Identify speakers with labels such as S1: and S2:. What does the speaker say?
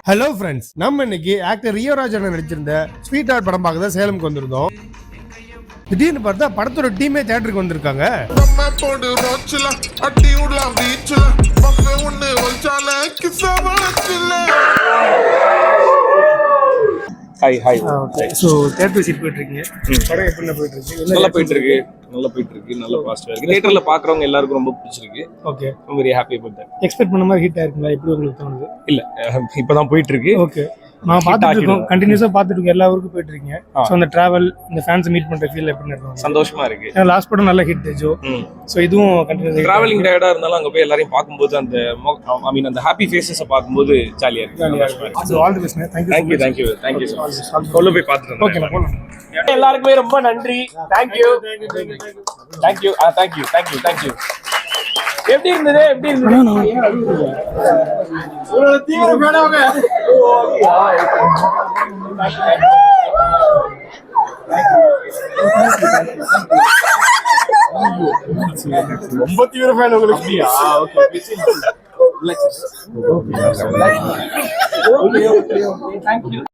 S1: Hello friends, நம்ம இன்னைக்கு actor Rio ராஜா நடிச்சிருந்த sweet heart படம் பார்க்க தான் சேலமுக்கு வந்திருந்தோம். திடீர்னு பார்த்தா படத்தோட டீமே தியேட்டருக்கு வந்திருக்காங்க. சோ தியேட்டர் விசிட் போயிட்டு இருக்கீங்க. படம் எப்படி போயிட்டு இருக்கு?
S2: நல்லா போயிட்டு இருக்கு. நல்ல பாசிட்டிவா இருக்கு. தியேட்டர்ல பாக்குறவங்க எல்லாருக்கும் ரொம்ப பிடிச்சிருக்கு.
S1: Okay,
S2: I'm very happy about that.
S1: Expect பண்ண மாதிரி ஹிட் ஆயிருக்குங்களா? எப்படி உங்களுக்கு தோணுது?
S2: இல்ல, இப்பதான் போயிட்டு இருக்கு.
S1: ஓகே, நான் பார்த்துட்டு இருக்கோம், கண்டினியூஸா பார்த்துட்டு இருக்கோம், எல்லா ஊருக்கும் போயிட்டு இருக்கீங்க. சோ அந்த டிராவல், இந்த ஃபேன்ஸ் மீட் பண்ற ஃபீல் எப்படி இருக்கு?
S2: சந்தோஷமா இருக்கு.
S1: லாஸ்ட் படம் நல்ல ஹிட் ஜோ. சோ இதுவும் கண்டினியூஸா
S2: டிராவலிங் டயர்டா இருந்தாலும் அங்க போய் எல்லாரையும் பாக்கும்போது அந்த அந்த ஹாப்பி ஃபேஸஸ பாக்கும்போது ஜாலியா இருக்கு.
S1: So all the best. Thank
S2: you so much. உள்ள போய் பார்த்துட்டு
S1: ஓகே, போலாம்.
S2: எல்லாருக்குமே ரொம்ப நன்றி. thank you. எப்படி இருந்தது?
S1: ரொம்ப தீவிர ஃபேன் உங்களுக்கு.
S2: Okay, thank you.